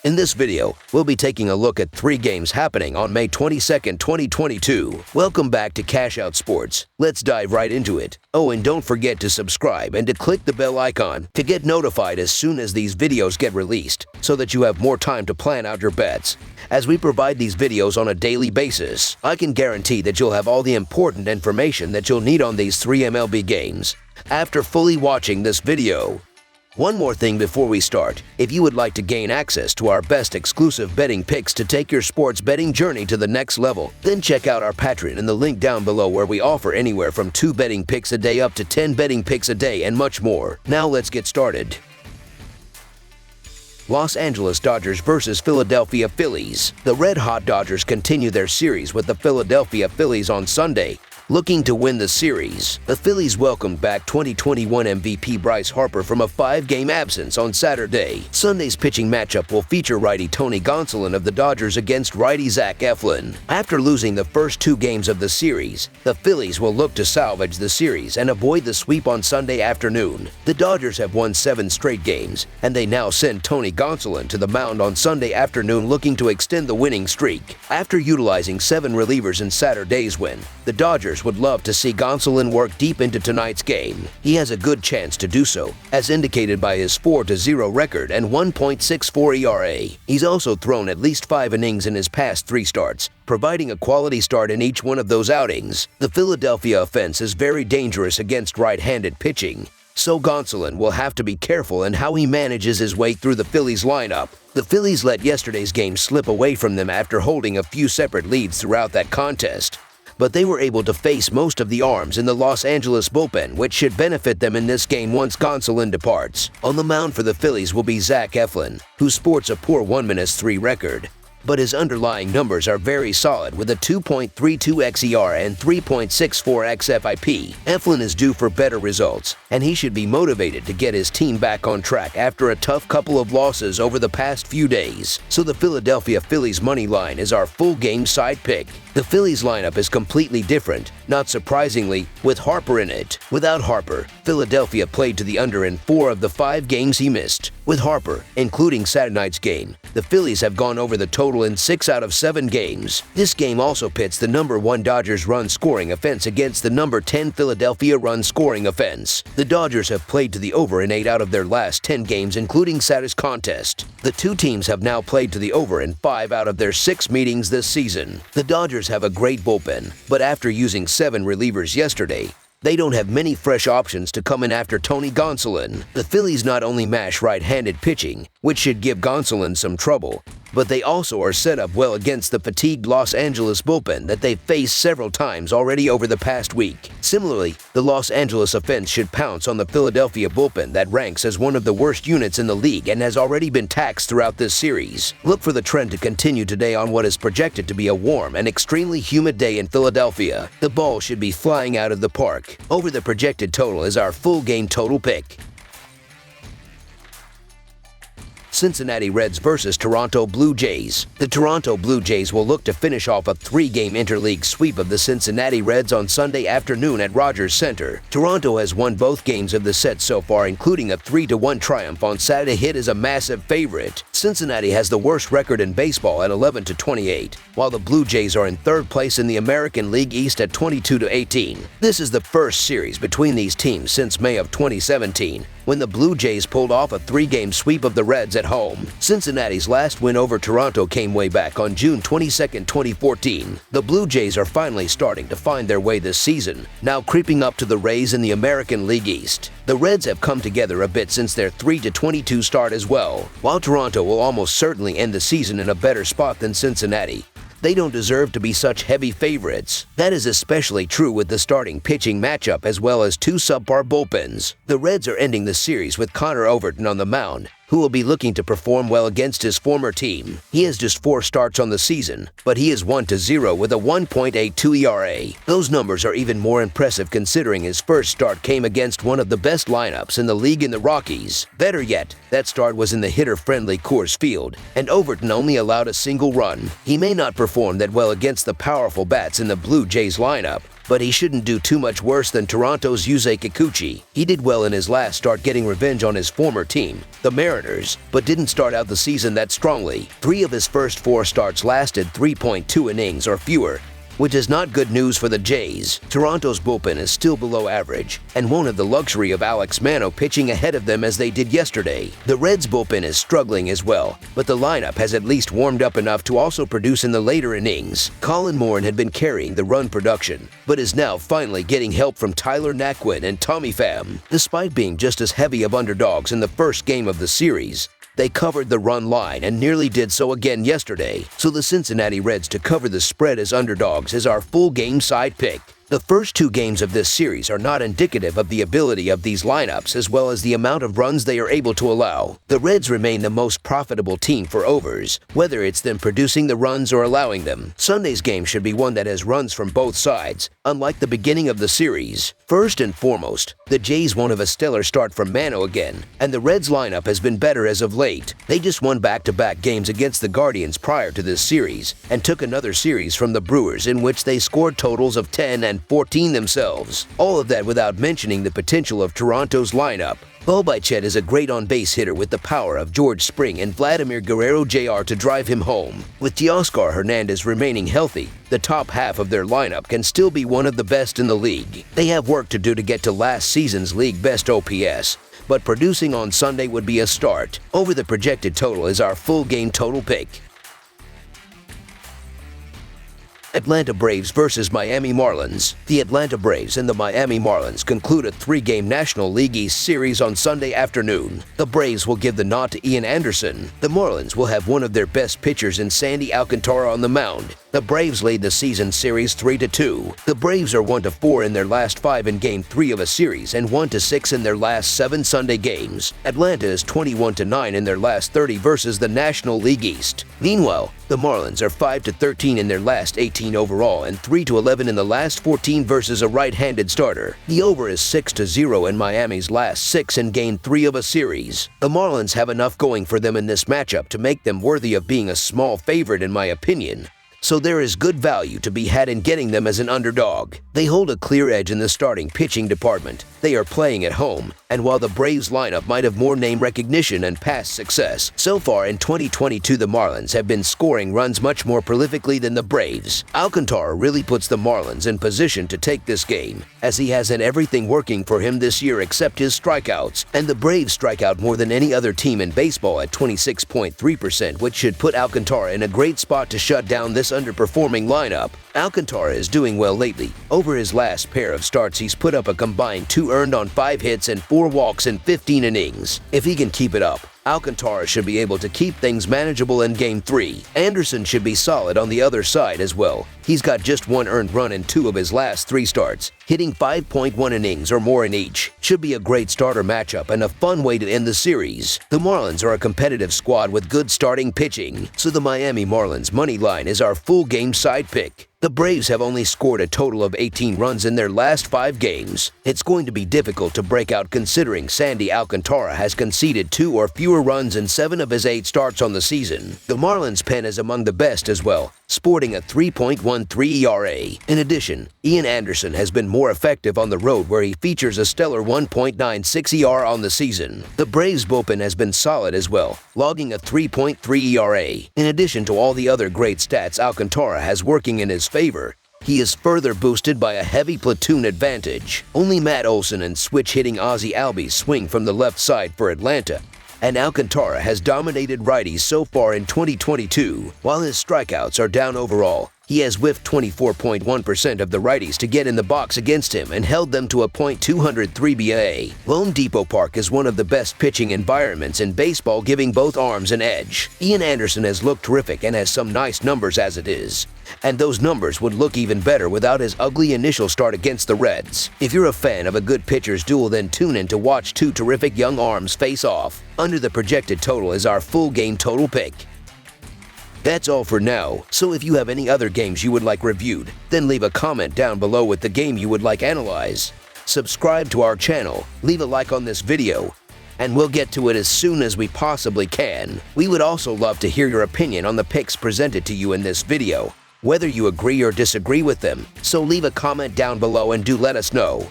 In this video, we'll be taking a look at 3 games happening on May 22nd, 2022. Welcome back to Cash Out Sports. Let's dive right into it. Oh, and don't forget to subscribe and to click the bell icon to get notified as soon as these videos get released, so that you have more time to plan out your bets. As we provide these videos on a daily basis, I can guarantee that you'll have all the important information that you'll need on these 3 MLB games after fully watching this video. One more thing before we start. If you would like to gain access to our best exclusive betting picks to take your sports betting journey to the next level, then check out our Patreon in the link down below, where we offer anywhere from 2 betting picks a day up to 10 betting picks a day and much more. Now let's get started. Los Angeles Dodgers versus Philadelphia Phillies. The red-hot Dodgers continue their series with the Philadelphia Phillies on Sunday, looking to win the series. The Phillies welcomed back 2021 MVP Bryce Harper from a 5-game absence on Saturday. Sunday's pitching matchup will feature righty Tony Gonsolin of the Dodgers against righty Zach Eflin. After losing the first 2 games of the series, the Phillies will look to salvage the series and avoid the sweep on Sunday afternoon. The Dodgers have won 7 straight games, and they now send Tony Gonsolin to the mound on Sunday afternoon, looking to extend the winning streak. After utilizing 7 relievers in Saturday's win, the Dodgers would love to see Gonsolin work deep into tonight's game. He has a good chance to do so, as indicated by his 4-0 record and 1.64 ERA. He's also thrown at least 5 innings in his past 3 starts, providing a quality start in each one of those outings. The Philadelphia offense is very dangerous against right-handed pitching, so Gonsolin will have to be careful in how he manages his way through the Phillies lineup. The Phillies let yesterday's game slip away from them after holding a few separate leads throughout that contest, but they were able to face most of the arms in the Los Angeles bullpen, which should benefit them in this game once Gonsolin departs. On the mound for the Phillies will be Zach Eflin, who sports a poor 1-3 record, but his underlying numbers are very solid with a 2.32 xERA and 3.64 xFIP. Eflin is due for better results, and he should be motivated to get his team back on track after a tough couple of losses over the past few days. So the Philadelphia Phillies money line is our full game side pick. The Phillies lineup is completely different, not surprisingly, with Harper in it. Without Harper, Philadelphia played to the under in 4 of the 5 games he missed. With Harper, including Saturday night's game, the Phillies have gone over the total in 6 out of 7 games. This game also pits the number 1 Dodgers run-scoring offense against the number 10 Philadelphia run-scoring offense. The Dodgers have played to the over in 8 out of their last 10 games, including Saturday's contest. The 2 teams have now played to the over in 5 out of their 6 meetings this season. The Dodgers have a great bullpen, but after using 7 relievers yesterday, they don't have many fresh options to come in after Tony Gonsolin. The Phillies not only mash right-handed pitching, which should give Gonsolin some trouble, but they also are set up well against the fatigued Los Angeles bullpen that they've faced several times already over the past week. Similarly, the Los Angeles offense should pounce on the Philadelphia bullpen that ranks as one of the worst units in the league and has already been taxed throughout this series. Look for the trend to continue today on what is projected to be a warm and extremely humid day in Philadelphia. The ball should be flying out of the park. Over the projected total is our full game total pick. Cincinnati Reds versus Toronto Blue Jays. The Toronto Blue Jays will look to finish off a 3-game interleague sweep of the Cincinnati Reds on Sunday afternoon at Rogers Center. Toronto has won both games of the set so far, including a 3-1 triumph on Saturday. Hit is a massive favorite. Cincinnati has the worst record in baseball at 11-28, while the Blue Jays are in 3rd place in the American League East at 22-18. This is the first series between these teams since May of 2017, when the Blue Jays pulled off a 3-game sweep of the Reds at home. Cincinnati's last win over Toronto came way back on June 22, 2014. The Blue Jays are finally starting to find their way this season, now creeping up to the Rays in the American League East. The Reds have come together a bit since their 3-22 start as well. While Toronto will almost certainly end the season in a better spot than Cincinnati, they don't deserve to be such heavy favorites. That is especially true with the starting pitching matchup as well as 2 subpar bullpens. The Reds are ending the series with Connor Overton on the mound, who will be looking to perform well against his former team. He has just 4 starts on the season, but he is 1-0 with a 1.82 ERA. Those numbers are even more impressive considering his first start came against one of the best lineups in the league in the Rockies. Better yet, that start was in the hitter-friendly Coors Field, and Overton only allowed a single run. He may not perform that well against the powerful bats in the Blue Jays lineup, but he shouldn't do too much worse than Toronto's Yusei Kikuchi. He did well in his last start getting revenge on his former team, the Mariners, but didn't start out the season that strongly. 3 of his first 4 starts lasted 3.2 innings or fewer, which is not good news for the Jays. Toronto's bullpen is still below average and won't have the luxury of Alex Mano pitching ahead of them as they did yesterday. The Reds' bullpen is struggling as well, but the lineup has at least warmed up enough to also produce in the later innings. Colin Moran had been carrying the run production, but is now finally getting help from Tyler Naquin and Tommy Pham. Despite being just as heavy of underdogs in the first game of the series, they covered the run line and nearly did so again yesterday, so the Cincinnati Reds to cover the spread as underdogs is our full game side pick. The first 2 games of this series are not indicative of the ability of these lineups as well as the amount of runs they are able to allow. The Reds remain the most profitable team for overs, whether it's them producing the runs or allowing them. Sunday's game should be one that has runs from both sides, unlike the beginning of the series. First and foremost, the Jays won't have a stellar start from Mano again, and the Reds lineup has been better as of late. They just won back-to-back games against the Guardians prior to this series, and took another series from the Brewers in which they scored totals of 10 and 14 themselves. All of that without mentioning the potential of Toronto's lineup. Bo Bichette is a great on-base hitter with the power of George Spring and Vladimir Guerrero Jr. to drive him home. With Teoscar Hernandez remaining healthy, the top half of their lineup can still be one of the best in the league. They have work to do to get to last season's league best OPS, but producing on Sunday would be a start. Over the projected total is our full game total pick. Atlanta Braves versus Miami Marlins. The Atlanta Braves and the Miami Marlins conclude a 3-game National League East series on Sunday afternoon. The Braves will give the nod to Ian Anderson. The Marlins will have one of their best pitchers in Sandy Alcantara on the mound. The Braves lead the season series 3-2. The Braves are 1-4 in their last 5 in Game 3 of a series and 1-6 in their last 7 Sunday games. Atlanta is 21-9 in their last 30 versus the National League East. Meanwhile, the Marlins are 5-13 in their last 18 overall and 3-11 in the last 14 versus a right-handed starter. The over is 6-0 in Miami's last 6 in Game 3 of a series. The Marlins have enough going for them in this matchup to make them worthy of being a small favorite in my opinion, so there is good value to be had in getting them as an underdog. They hold a clear edge in the starting pitching department. They are playing at home, and while the Braves lineup might have more name recognition and past success, so far in 2022 the Marlins have been scoring runs much more prolifically than the Braves. Alcantara really puts the Marlins in position to take this game, as he has had everything working for him this year except his strikeouts, and the Braves strike out more than any other team in baseball at 26.3%, which should put Alcantara in a great spot to shut down this underperforming lineup. Alcantara is doing well lately. Over his last pair of starts, he's put up a combined 2 earned on 5 hits and 4 walks in 15 innings. If he can keep it up, Alcantara should be able to keep things manageable in Game 3. Anderson should be solid on the other side as well. He's got just 1 earned run in 2 of his last 3 starts, hitting 5.1 innings or more in each. Should be a great starter matchup and a fun way to end the series. The Marlins are a competitive squad with good starting pitching, so the Miami Marlins money line is our full game side pick. The Braves have only scored a total of 18 runs in their last 5 games. It's going to be difficult to break out considering Sandy Alcantara has conceded 2 or fewer runs in 7 of his 8 starts on the season. The Marlins' pen is among the best as well, sporting a 3.13 ERA. In addition, Ian Anderson has been more effective on the road where he features a stellar 1.96 ERA on the season. The Braves' bullpen has been solid as well, logging a 3.3 ERA. In addition to all the other great stats Alcantara has working in his favor, he is further boosted by a heavy platoon advantage. Only Matt Olson and switch-hitting Ozzie Albies swing from the left side for Atlanta, and Alcantara has dominated righties so far in 2022. While his strikeouts are down overall, he has whiffed 24.1% of the righties to get in the box against him and held them to a .203 BA. Lone Depot Park is one of the best pitching environments in baseball, giving both arms an edge. Ian Anderson has looked terrific and has some nice numbers as it is, and those numbers would look even better without his ugly initial start against the Reds. If you're a fan of a good pitcher's duel, then tune in to watch 2 terrific young arms face off. Under the projected total is our full game total pick. That's all for now, so if you have any other games you would like reviewed, then leave a comment down below with the game you would like analyzed. Subscribe to our channel, leave a like on this video, and we'll get to it as soon as we possibly can. We would also love to hear your opinion on the picks presented to you in this video. whether you agree or disagree with them, so leave a comment down below and do let us know.